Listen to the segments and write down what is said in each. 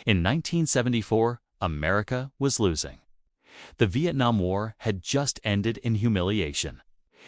In 1974, America was losing. The Vietnam War had just ended in humiliation.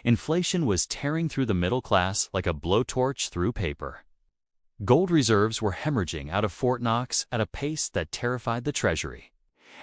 Inflation was tearing through the middle class like a blowtorch through paper. Gold reserves were hemorrhaging out of Fort Knox at a pace that terrified the Treasury.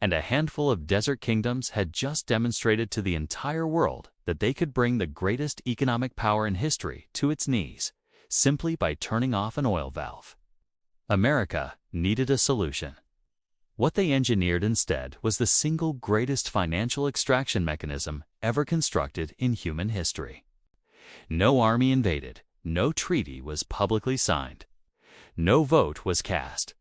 And a handful of desert kingdoms had just demonstrated to the entire world that they could bring the greatest economic power in history to its knees, simply by turning off an oil valve. America needed a solution. What they engineered instead was the single greatest financial extraction mechanism ever constructed in human history. No army invaded, no treaty was publicly signed, no vote was cast,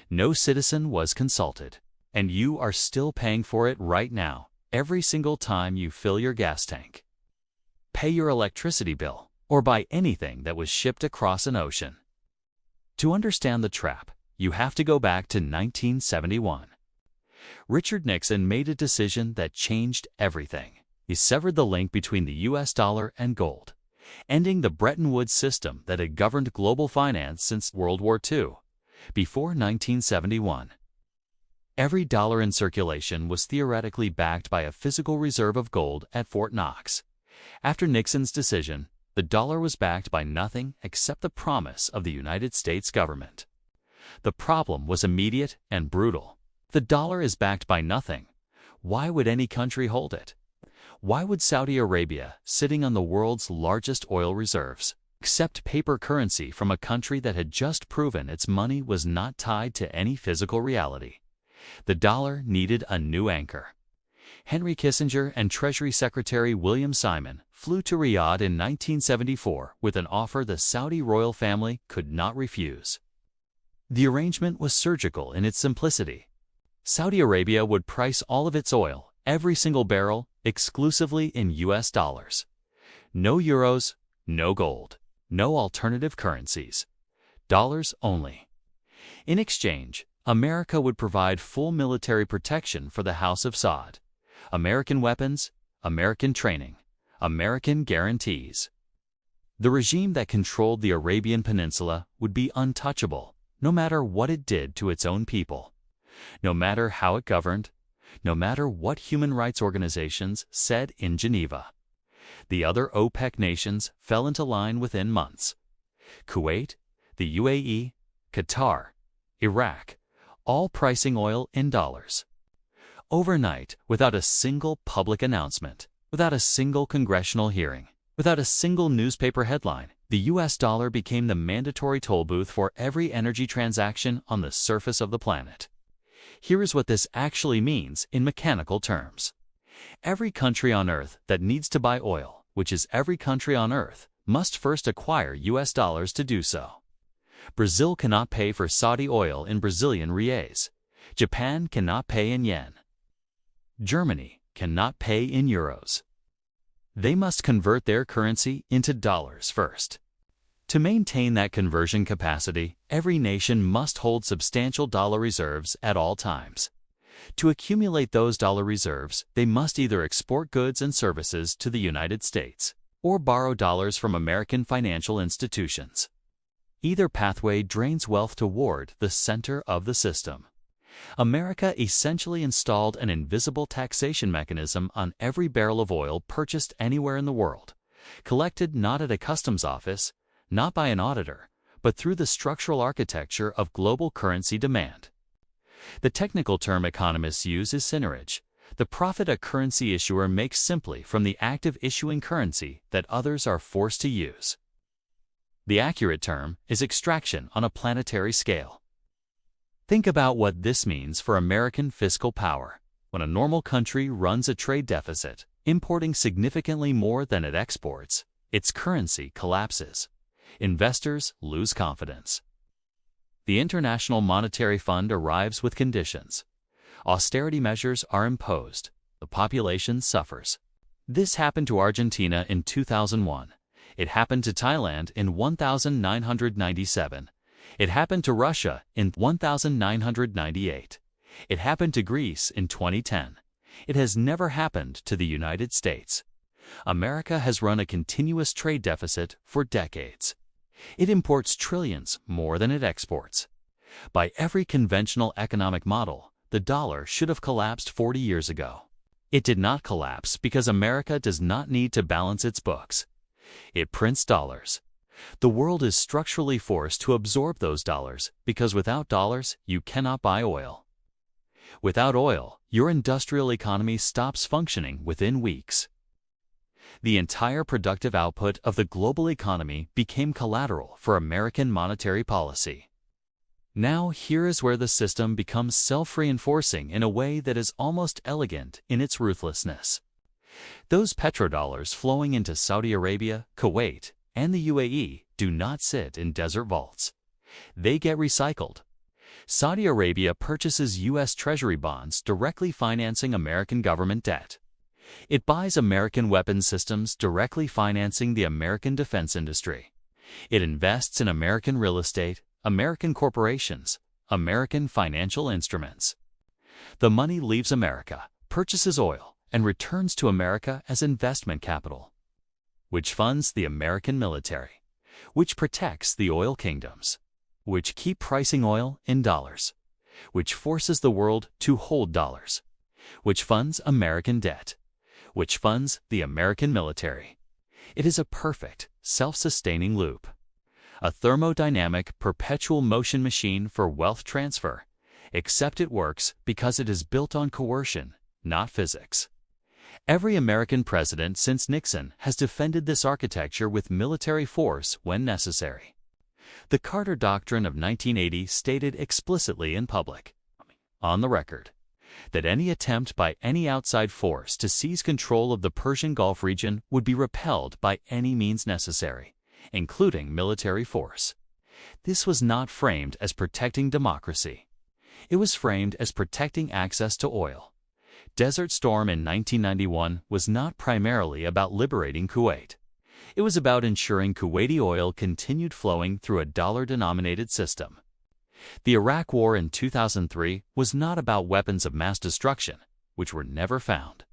no citizen was consulted, and you are still paying for it right now, every single time you fill your gas tank, pay your electricity bill, or buy anything that was shipped across an ocean. To understand the trap, you have to go back to 1971. Richard Nixon made a decision that changed everything. He severed the link between the US dollar and gold, ending the Bretton Woods system that had governed global finance since World War II. Before 1971, every dollar in circulation was theoretically backed by a physical reserve of gold at Fort Knox. After Nixon's decision, the dollar was backed by nothing except the promise of the United States government. The problem was immediate and brutal. The dollar is backed by nothing. Why would any country hold it? Why would Saudi Arabia, sitting on the world's largest oil reserves, accept paper currency from a country that had just proven its money was not tied to any physical reality? The dollar needed a new anchor. Henry Kissinger and Treasury Secretary William Simon flew to Riyadh in 1974 with an offer the Saudi royal family could not refuse. The arrangement was surgical in its simplicity. Saudi Arabia would price all of its oil, every single barrel, exclusively in US dollars. No euros, no gold, no alternative currencies. Dollars only. In exchange, America would provide full military protection for the House of Saud. American weapons, American training, American guarantees. The regime that controlled the Arabian Peninsula would be untouchable, no matter what it did to its own people, no matter how it governed, no matter what human rights organizations said in Geneva. The other OPEC nations fell into line within months. Kuwait, the UAE, Qatar, Iraq, all pricing oil in dollars. Overnight, without a single public announcement, without a single congressional hearing, without a single newspaper headline, the US dollar became the mandatory toll booth for every energy transaction on the surface of the planet. Here is what this actually means in mechanical terms. Every country on Earth that needs to buy oil, which is every country on Earth, must first acquire US dollars to do so. Brazil cannot pay for Saudi oil in Brazilian reais. Japan cannot pay in yen. Germany cannot pay in euros. They must convert their currency into dollars first. To maintain that conversion capacity, every nation must hold substantial dollar reserves at all times. To accumulate those dollar reserves, they must either export goods and services to the United States or borrow dollars from American financial institutions. Either pathway drains wealth toward the center of the system. America essentially installed an invisible taxation mechanism on every barrel of oil purchased anywhere in the world, collected not at a customs office, not by an auditor, but through the structural architecture of global currency demand. The technical term economists use is seigniorage, the profit a currency issuer makes simply from the act of issuing currency that others are forced to use. The accurate term is extraction on a planetary scale. Think about what this means for American fiscal power. When a normal country runs a trade deficit, importing significantly more than it exports, its currency collapses. Investors lose confidence. The International Monetary Fund arrives with conditions. Austerity measures are imposed. The population suffers. This happened to Argentina in 2001. It happened to Thailand in 1997. It happened to Russia in 1998. It happened to Greece in 2010. It has never happened to the United States. America has run a continuous trade deficit for decades. It imports trillions more than it exports. By every conventional economic model, the dollar should have collapsed 40 years ago. It did not collapse because America does not need to balance its books. It prints dollars. The world is structurally forced to absorb those dollars because without dollars, you cannot buy oil. Without oil, your industrial economy stops functioning within weeks. The entire productive output of the global economy became collateral for American monetary policy. Now here is where the system becomes self-reinforcing in a way that is almost elegant in its ruthlessness. Those petrodollars flowing into Saudi Arabia, Kuwait, and the UAE do not sit in desert vaults. They get recycled. Saudi Arabia purchases U.S. Treasury bonds directly financing American government debt. It buys American weapons systems directly financing the American defense industry. It invests in American real estate, American corporations, American financial instruments. The money leaves America, purchases oil, and returns to America as investment capital, which funds the American military, which protects the oil kingdoms, which keep pricing oil in dollars, which forces the world to hold dollars, which funds American debt, which funds the American military. It is a perfect, self-sustaining loop. A thermodynamic, perpetual motion machine for wealth transfer, except it works because it is built on coercion, not physics. Every American president since Nixon has defended this architecture with military force when necessary. The Carter Doctrine of 1980 stated explicitly in public, on the record, that any attempt by any outside force to seize control of the Persian Gulf region would be repelled by any means necessary, including military force. This was not framed as protecting democracy. It was framed as protecting access to oil. Desert Storm in 1991 was not primarily about liberating Kuwait. It was about ensuring Kuwaiti oil continued flowing through a dollar-denominated system. The Iraq War in 2003 was not about weapons of mass destruction, which were never found.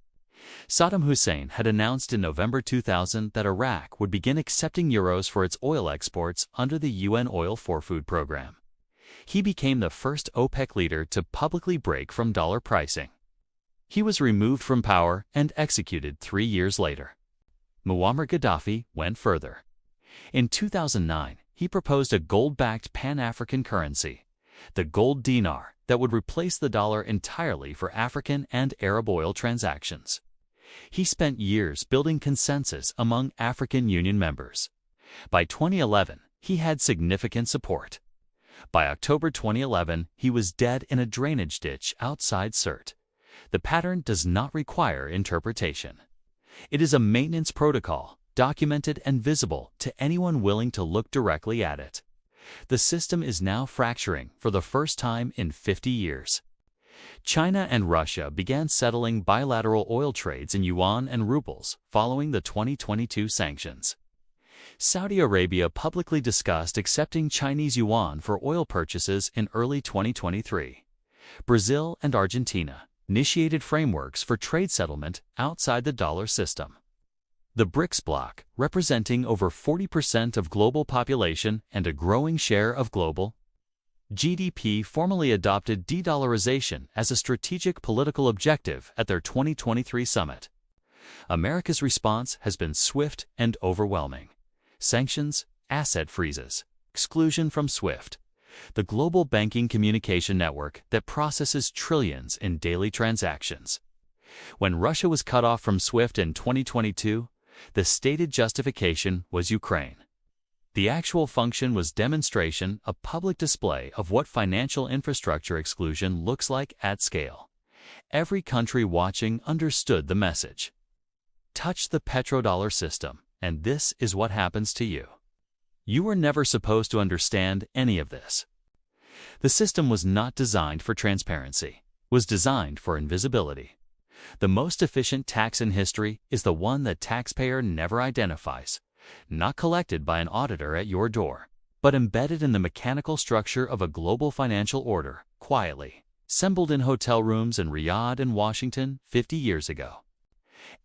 Saddam Hussein had announced in November 2000 that Iraq would begin accepting euros for its oil exports under the UN Oil for Food program. He became the first OPEC leader to publicly break from dollar pricing. He was removed from power and executed 3 years later. Muammar Gaddafi went further. In 2009, he proposed a gold-backed Pan-African currency, the gold dinar, that would replace the dollar entirely for African and Arab oil transactions. He spent years building consensus among African Union members. By 2011, he had significant support. By October 2011, he was dead in a drainage ditch outside Sirte. The pattern does not require interpretation. It is a maintenance protocol, documented and visible to anyone willing to look directly at it. The system is now fracturing for the first time in 50 years. China and Russia began settling bilateral oil trades in yuan and rubles following the 2022 sanctions. Saudi Arabia publicly discussed accepting Chinese yuan for oil purchases in early 2023. Brazil and Argentina initiated frameworks for trade settlement outside the dollar system. The BRICS bloc, representing over 40% of global population and a growing share of global GDP, formally adopted de-dollarization as a strategic political objective at their 2023 summit. America's response has been swift and overwhelming. Sanctions, asset freezes, exclusion from SWIFT, the global banking communication network that processes trillions in daily transactions. When Russia was cut off from SWIFT in 2022, the stated justification was Ukraine. The actual function was demonstration, a public display of what financial infrastructure exclusion looks like at scale. Every country watching understood the message. Touch the petrodollar system, and this is what happens to you. You were never supposed to understand any of this. The system was not designed for transparency, was designed for invisibility. The most efficient tax in history is the one that taxpayer never identifies, not collected by an auditor at your door, but embedded in the mechanical structure of a global financial order, quietly, assembled in hotel rooms in Riyadh and Washington 50 years ago.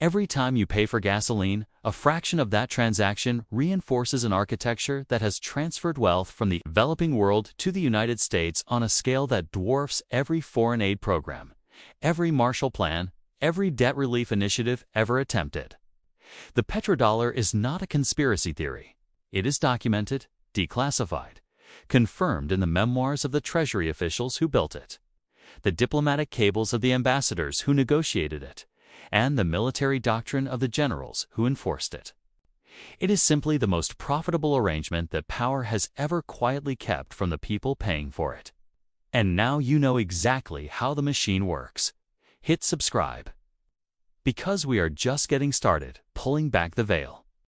Every time you pay for gasoline, a fraction of that transaction reinforces an architecture that has transferred wealth from the developing world to the United States on a scale that dwarfs every foreign aid program, every Marshall Plan, every debt relief initiative ever attempted. The petrodollar is not a conspiracy theory. It is documented, declassified, confirmed in the memoirs of the Treasury officials who built it, the diplomatic cables of the ambassadors who negotiated it, and the military doctrine of the generals who enforced it. It is simply the most profitable arrangement that power has ever quietly kept from the people paying for it. And now you know exactly how the machine works. Hit subscribe. Because we are just getting started, pulling back the veil.